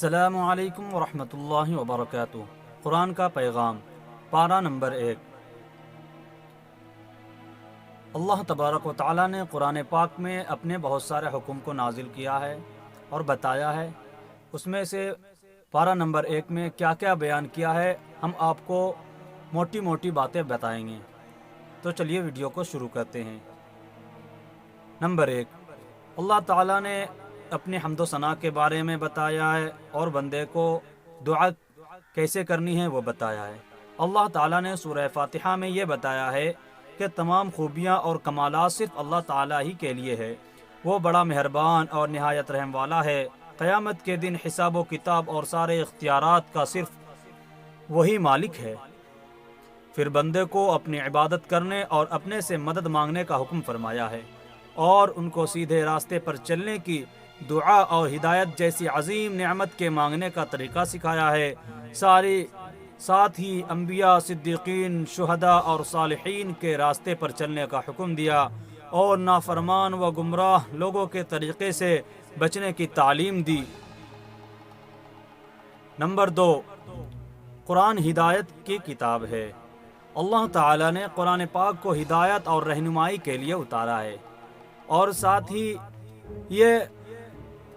السلام علیکم ورحمۃ اللہ وبرکاتہ۔ قرآن کا پیغام، پارہ نمبر 1۔ اللہ تبارک و تعالیٰ نے قرآن پاک میں اپنے بہت سارے حکم کو نازل کیا ہے اور بتایا ہے۔ اس میں سے پارہ نمبر 1 میں کیا کیا بیان کیا ہے، ہم آپ کو موٹی موٹی باتیں بتائیں گے۔ تو چلیے ویڈیو کو شروع کرتے ہیں۔ نمبر 1، اللہ تعالیٰ نے اپنی حمد و ثنا کے بارے میں بتایا ہے اور بندے کو دعا کیسے کرنی ہے وہ بتایا ہے۔ اللہ تعالیٰ نے سورہ فاتحہ میں یہ بتایا ہے کہ تمام خوبیاں اور کمالات صرف اللہ تعالیٰ ہی کے لیے ہے۔ وہ بڑا مہربان اور نہایت رحم والا ہے۔ قیامت کے دن حساب و کتاب اور سارے اختیارات کا صرف وہی مالک ہے۔ پھر بندے کو اپنی عبادت کرنے اور اپنے سے مدد مانگنے کا حکم فرمایا ہے اور ان کو سیدھے راستے پر چلنے کی دعا اور ہدایت جیسی عظیم نعمت کے مانگنے کا طریقہ سکھایا ہے۔ ساتھ ہی انبیاء، صدیقین، شہداء اور صالحین کے راستے پر چلنے کا حکم دیا اور نافرمان و گمراہ لوگوں کے طریقے سے بچنے کی تعلیم دی۔ نمبر 2، قرآن ہدایت کی کتاب ہے۔ اللہ تعالیٰ نے قرآن پاک کو ہدایت اور رہنمائی کے لیے اتارا ہے اور ساتھ ہی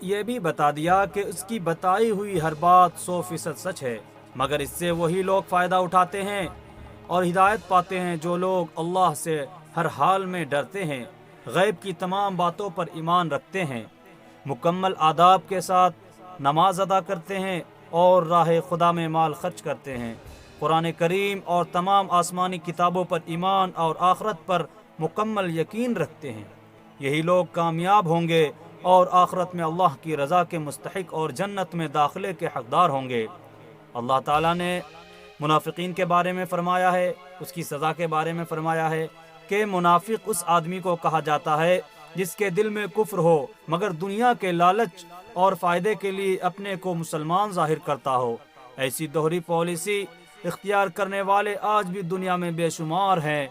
یہ بھی بتا دیا کہ اس کی بتائی ہوئی ہر بات 100% سچ ہے، مگر اس سے وہی لوگ فائدہ اٹھاتے ہیں اور ہدایت پاتے ہیں جو لوگ اللہ سے ہر حال میں ڈرتے ہیں، غیب کی تمام باتوں پر ایمان رکھتے ہیں، مکمل آداب کے ساتھ نماز ادا کرتے ہیں اور راہ خدا میں مال خرچ کرتے ہیں، قرآن کریم اور تمام آسمانی کتابوں پر ایمان اور آخرت پر مکمل یقین رکھتے ہیں۔ یہی لوگ کامیاب ہوں گے اور آخرت میں اللہ کی رضا کے مستحق اور جنت میں داخلے کے حقدار ہوں گے۔ اللہ تعالیٰ نے منافقین کے بارے میں فرمایا ہے، اس کی سزا کے بارے میں فرمایا ہے کہ منافق اس آدمی کو کہا جاتا ہے جس کے دل میں کفر ہو مگر دنیا کے لالچ اور فائدے کے لیے اپنے کو مسلمان ظاہر کرتا ہو۔ ایسی دوہری پالیسی اختیار کرنے والے آج بھی دنیا میں بے شمار ہیں،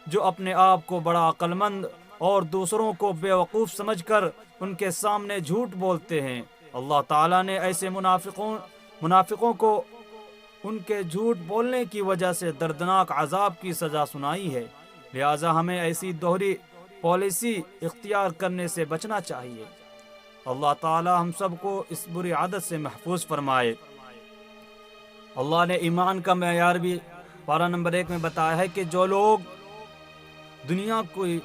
جو اپنے آپ کو بڑا عقل مند اور دوسروں کو بے وقوف سمجھ کر ان کے سامنے جھوٹ بولتے ہیں۔ اللہ تعالیٰ نے ایسے منافقوں کو ان کے جھوٹ بولنے کی وجہ سے دردناک عذاب کی سزا سنائی ہے، لہٰذا ہمیں ایسی دوہری پالیسی اختیار کرنے سے بچنا چاہیے۔ اللہ تعالیٰ ہم سب کو اس بری عادت سے محفوظ فرمائے۔ اللہ نے ایمان کا معیار بھی پارہ نمبر 1 میں بتایا ہے کہ جو لوگ دنیا کی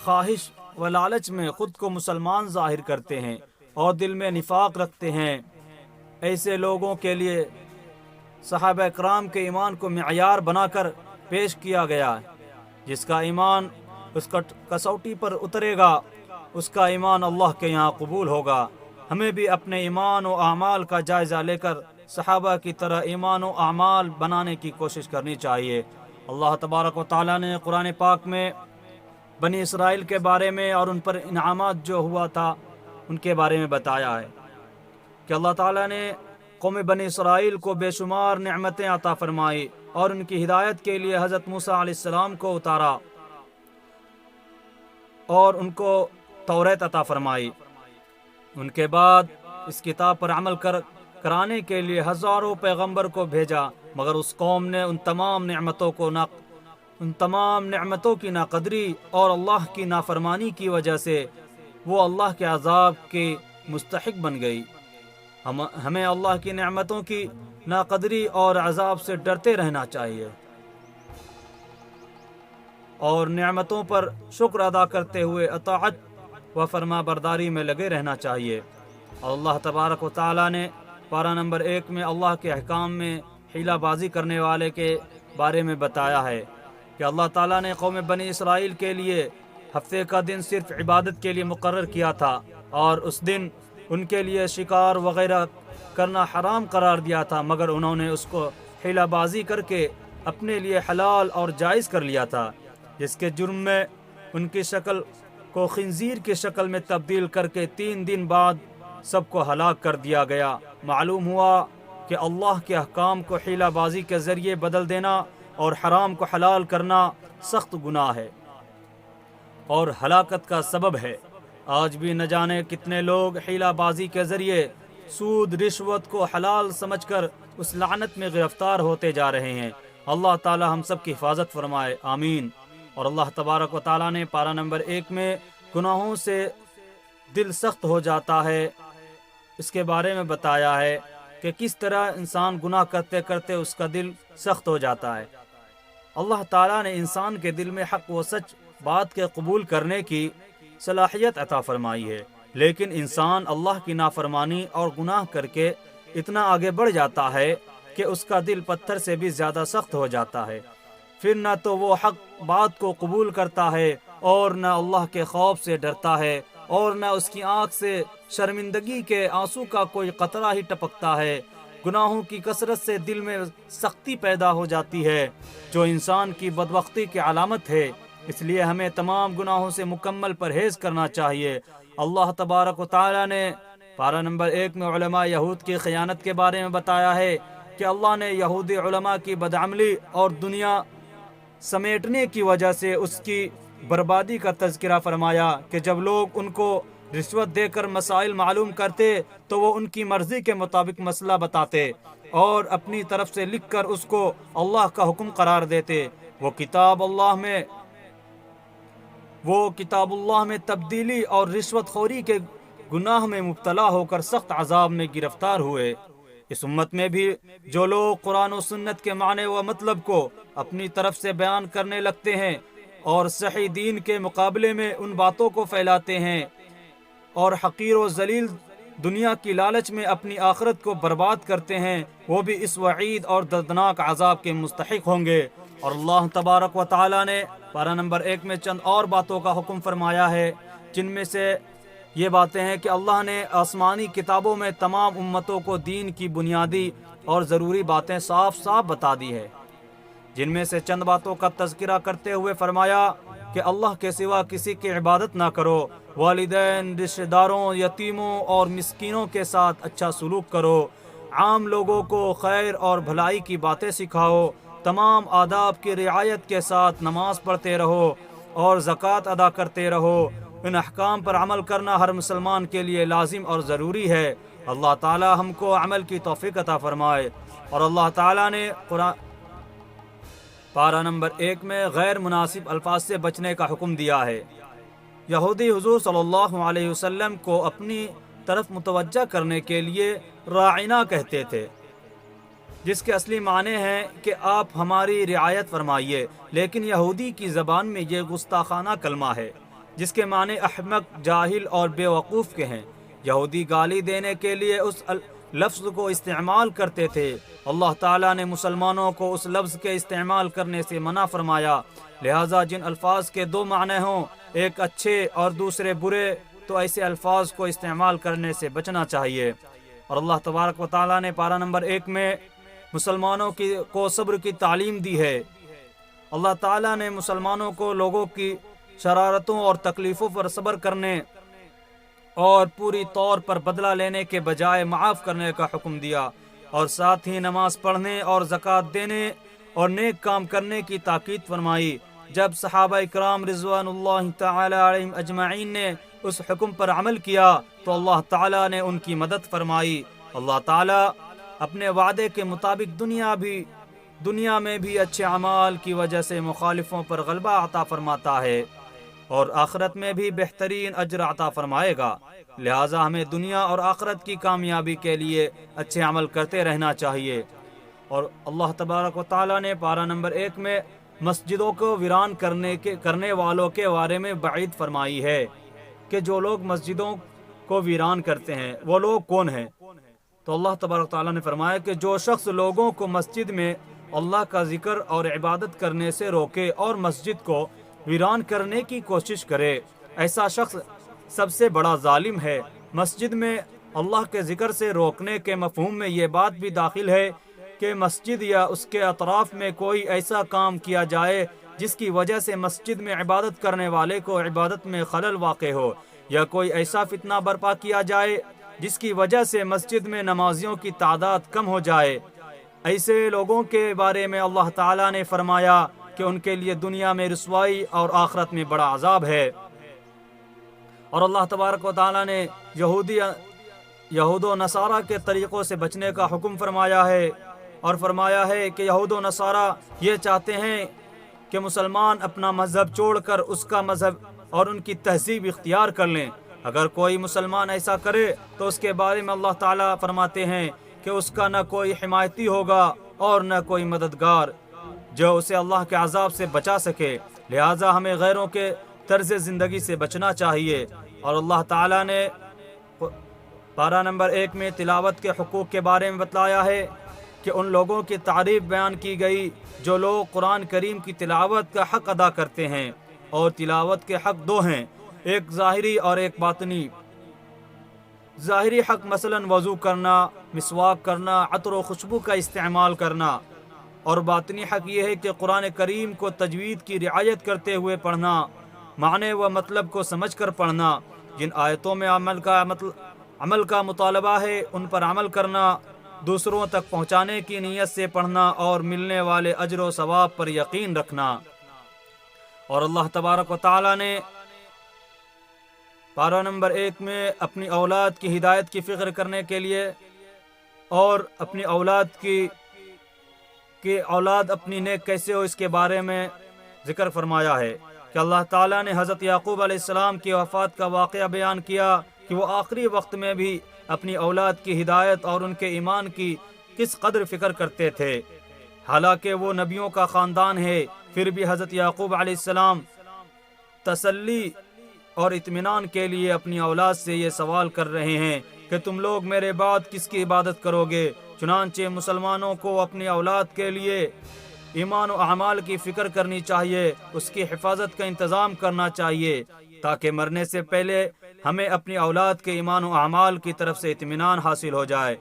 خواہش و لالچ میں خود کو مسلمان ظاہر کرتے ہیں اور دل میں نفاق رکھتے ہیں، ایسے لوگوں کے لیے صحابہ کرام کے ایمان کو معیار بنا کر پیش کیا گیا ہے۔ جس کا ایمان اس کا کسوٹی پر اترے گا اس کا ایمان اللہ کے یہاں قبول ہوگا۔ ہمیں بھی اپنے ایمان و اعمال کا جائزہ لے کر صحابہ کی طرح ایمان و اعمال بنانے کی کوشش کرنی چاہیے۔ اللہ تبارک و تعالیٰ نے قرآن پاک میں بنی اسرائیل کے بارے میں اور ان پر انعامات جو ہوا تھا ان کے بارے میں بتایا ہے کہ اللہ تعالیٰ نے قوم بنی اسرائیل کو بے شمار نعمتیں عطا فرمائی اور ان کی ہدایت کے لیے حضرت موسیٰ علیہ السلام کو اتارا اور ان کو توریت عطا فرمائی۔ ان کے بعد اس کتاب پر عمل کرانے کے لیے ہزاروں پیغمبر کو بھیجا، مگر اس قوم نے ان تمام نعمتوں کی ناقدری اور اللہ کی نافرمانی کی وجہ سے وہ اللہ کے عذاب کی مستحق بن گئی۔ ہمیں اللہ کی نعمتوں کی ناقدری اور عذاب سے ڈرتے رہنا چاہیے اور نعمتوں پر شکر ادا کرتے ہوئے اطاعت و فرما برداری میں لگے رہنا چاہیے۔ اور اللہ تبارک و تعالیٰ نے پارہ نمبر 1 میں اللہ کے احکام میں حیلہ بازی کرنے والے کے بارے میں بتایا ہے کہ اللہ تعالیٰ نے قوم بنی اسرائیل کے لیے ہفتے کا دن صرف عبادت کے لیے مقرر کیا تھا اور اس دن ان کے لیے شکار وغیرہ کرنا حرام قرار دیا تھا، مگر انہوں نے اس کو حیلہ بازی کر کے اپنے لیے حلال اور جائز کر لیا تھا، جس کے جرم میں ان کی شکل کو خنزیر کی شکل میں تبدیل کر کے 3 دن بعد سب کو ہلاک کر دیا گیا۔ معلوم ہوا کہ اللہ کے احکام کو حیلہ بازی کے ذریعے بدل دینا اور حرام کو حلال کرنا سخت گناہ ہے اور ہلاکت کا سبب ہے۔ آج بھی نہ جانے کتنے لوگ حیلہ بازی کے ذریعے سود رشوت کو حلال سمجھ کر اس لعنت میں گرفتار ہوتے جا رہے ہیں۔ اللہ تعالی ہم سب کی حفاظت فرمائے، آمین۔ اور اللہ تبارک و تعالیٰ نے پارہ نمبر 1 میں گناہوں سے دل سخت ہو جاتا ہے اس کے بارے میں بتایا ہے کہ کس طرح انسان گناہ کرتے کرتے اس کا دل سخت ہو جاتا ہے۔ اللہ تعالیٰ نے انسان کے دل میں حق و سچ بات کے قبول کرنے کی صلاحیت عطا فرمائی ہے، لیکن انسان اللہ کی نافرمانی اور گناہ کر کے اتنا آگے بڑھ جاتا ہے کہ اس کا دل پتھر سے بھی زیادہ سخت ہو جاتا ہے۔ پھر نہ تو وہ حق بات کو قبول کرتا ہے اور نہ اللہ کے خوف سے ڈرتا ہے، اور نہ اس کی آنکھ سے شرمندگی کے آنسو کا کوئی قطرہ ہی ٹپکتا ہے۔ گناہوں کی کثرت سے دل میں سختی پیدا ہو جاتی ہے جو انسان کی بدبختی کی علامت ہے۔ اس لیے ہمیں تمام گناہوں سے مکمل پرہیز کرنا چاہیے۔ اللہ تبارک و تعالی نے پارہ نمبر 1 میں علماء یہود کی خیانت کے بارے میں بتایا ہے کہ اللہ نے یہودی علماء کی بدعملی اور دنیا سمیٹنے کی وجہ سے اس کی بربادی کا تذکرہ فرمایا کہ جب لوگ ان کو رشوت دے کر مسائل معلوم کرتے تو وہ ان کی مرضی کے مطابق مسئلہ بتاتے اور اپنی طرف سے لکھ کر اس کو اللہ کا حکم قرار دیتے۔ وہ کتاب اللہ میں تبدیلی اور رشوت خوری کے گناہ میں مبتلا ہو کر سخت عذاب میں گرفتار ہوئے۔ اس امت میں بھی جو لوگ قرآن و سنت کے معنی و مطلب کو اپنی طرف سے بیان کرنے لگتے ہیں اور صحیح دین کے مقابلے میں ان باتوں کو پھیلاتے ہیں اور حقیر و ذلیل دنیا کی لالچ میں اپنی آخرت کو برباد کرتے ہیں، وہ بھی اس وعید اور دردناک عذاب کے مستحق ہوں گے۔ اور اللہ تبارک و تعالی نے پارہ نمبر 1 میں چند اور باتوں کا حکم فرمایا ہے، جن میں سے یہ باتیں ہیں کہ اللہ نے آسمانی کتابوں میں تمام امتوں کو دین کی بنیادی اور ضروری باتیں صاف صاف بتا دی ہے، جن میں سے چند باتوں کا تذکرہ کرتے ہوئے فرمایا کہ اللہ کے سوا کسی کی عبادت نہ کرو، والدین، رشتہ داروں، یتیموں اور مسکینوں کے ساتھ اچھا سلوک کرو، عام لوگوں کو خیر اور بھلائی کی باتیں سکھاؤ، تمام آداب کی رعایت کے ساتھ نماز پڑھتے رہو اور زکوٰۃ ادا کرتے رہو۔ ان احکام پر عمل کرنا ہر مسلمان کے لیے لازم اور ضروری ہے۔ اللہ تعالی ہم کو عمل کی توفیق عطا فرمائے۔ اور اللہ تعالی نے پارہ نمبر 1 میں غیر مناسب الفاظ سے بچنے کا حکم دیا ہے۔ یہودی حضور صلی اللہ علیہ وسلم کو اپنی طرف متوجہ کرنے کے لیے راعنا کہتے تھے، جس کے اصلی معنی ہیں کہ آپ ہماری رعایت فرمائیے، لیکن یہودی کی زبان میں یہ گستاخانہ کلمہ ہے جس کے معنی احمق، جاہل اور بے وقوف کے ہیں۔ یہودی گالی دینے کے لیے اس لفظ کو استعمال کرتے تھے۔ اللہ تعالیٰ نے مسلمانوں کو اس لفظ کے استعمال کرنے سے منع فرمایا، لہٰذا جن الفاظ کے دو معنی ہوں، ایک اچھے اور دوسرے برے، تو ایسے الفاظ کو استعمال کرنے سے بچنا چاہیے۔ اور اللہ تبارک و تعالیٰ نے پارہ نمبر 1 میں مسلمانوں کو صبر کی تعلیم دی ہے۔ اللہ تعالیٰ نے مسلمانوں کو لوگوں کی شرارتوں اور تکلیفوں پر صبر کرنے اور پوری طور پر بدلہ لینے کے بجائے معاف کرنے کا حکم دیا، اور ساتھ ہی نماز پڑھنے اور زکوٰۃ دینے اور نیک کام کرنے کی تاکید فرمائی۔ جب صحابہ اکرام رضوان اللہ تعالی علیہم اجمعین نے اس حکم پر عمل کیا تو اللہ تعالیٰ نے ان کی مدد فرمائی۔ اللہ تعالیٰ اپنے وعدے کے مطابق دنیا میں بھی اچھے اعمال کی وجہ سے مخالفوں پر غلبہ عطا فرماتا ہے اور آخرت میں بھی بہترین اجر عطا فرمائے گا۔ لہٰذا ہمیں دنیا اور آخرت کی کامیابی کے لیے اچھے عمل کرتے رہنا چاہیے۔ اور اللہ تبارک و تعالیٰ نے پارہ نمبر 1 میں مسجدوں کو ویران کرنے والوں کے بارے میں وعید فرمائی ہے کہ جو لوگ مسجدوں کو ویران کرتے ہیں وہ لوگ کون ہیں؟ تو اللہ تبارک و تعالیٰ نے فرمایا کہ جو شخص لوگوں کو مسجد میں اللہ کا ذکر اور عبادت کرنے سے روکے اور مسجد کو ویران کرنے کی کوشش کرے، ایسا شخص سب سے بڑا ظالم ہے۔ مسجد میں اللہ کے ذکر سے روکنے کے مفہوم میں یہ بات بھی داخل ہے کہ مسجد یا اس کے اطراف میں کوئی ایسا کام کیا جائے جس کی وجہ سے مسجد میں عبادت کرنے والے کو عبادت میں خلل واقع ہو، یا کوئی ایسا فتنہ برپا کیا جائے جس کی وجہ سے مسجد میں نمازیوں کی تعداد کم ہو جائے۔ ایسے لوگوں کے بارے میں اللہ تعالیٰ نے فرمایا کہ ان کے لیے دنیا میں رسوائی اور آخرت میں بڑا عذاب ہے۔ اور اللہ تبارک و تعالیٰ نے یہود و نصارہ کے طریقوں سے بچنے کا حکم فرمایا ہے، اور فرمایا ہے کہ یہود و نصارہ یہ چاہتے ہیں کہ مسلمان اپنا مذہب چھوڑ کر اس کا مذہب اور ان کی تہذیب اختیار کر لیں۔ اگر کوئی مسلمان ایسا کرے تو اس کے بارے میں اللہ تعالیٰ فرماتے ہیں کہ اس کا نہ کوئی حمایتی ہوگا اور نہ کوئی مددگار جو اسے اللہ کے عذاب سے بچا سکے۔ لہٰذا ہمیں غیروں کے طرز زندگی سے بچنا چاہیے۔ اور اللہ تعالیٰ نے پارہ نمبر 1 میں تلاوت کے حقوق کے بارے میں بتلایا ہے کہ ان لوگوں کی تعریف بیان کی گئی جو لوگ قرآن کریم کی تلاوت کا حق ادا کرتے ہیں، اور تلاوت کے حق دو ہیں، ایک ظاہری اور ایک باطنی۔ ظاہری حق مثلا وضو کرنا، مسواک کرنا، عطر و خوشبو کا استعمال کرنا، اور باطنی حق یہ ہے کہ قرآن کریم کو تجوید کی رعایت کرتے ہوئے پڑھنا، معنی و مطلب کو سمجھ کر پڑھنا، جن آیتوں میں عمل کا مطالبہ ہے ان پر عمل کرنا، دوسروں تک پہنچانے کی نیت سے پڑھنا، اور ملنے والے اجر و ثواب پر یقین رکھنا۔ اور اللہ تبارک و تعالی نے پارہ نمبر 1 میں اپنی اولاد کی ہدایت کی فکر کرنے کے لیے اور اپنی اولاد کی اولاد اپنی نیک کیسے ہو اس کے بارے میں ذکر فرمایا ہے کہ اللہ تعالیٰ نے حضرت یعقوب علیہ السلام کی وفات کا واقعہ بیان کیا کہ وہ آخری وقت میں بھی اپنی اولاد کی ہدایت اور ان کے ایمان کی کس قدر فکر کرتے تھے۔ حالانکہ وہ نبیوں کا خاندان ہے، پھر بھی حضرت یعقوب علیہ السلام تسلی اور اطمینان کے لیے اپنی اولاد سے یہ سوال کر رہے ہیں کہ تم لوگ میرے بعد کس کی عبادت کرو گے؟ چنانچہ مسلمانوں کو اپنی اولاد کے لیے ایمان و اعمال کی فکر کرنی چاہیے، اس کی حفاظت کا انتظام کرنا چاہیے، تاکہ مرنے سے پہلے ہمیں اپنی اولاد کے ایمان و اعمال کی طرف سے اطمینان حاصل ہو جائے۔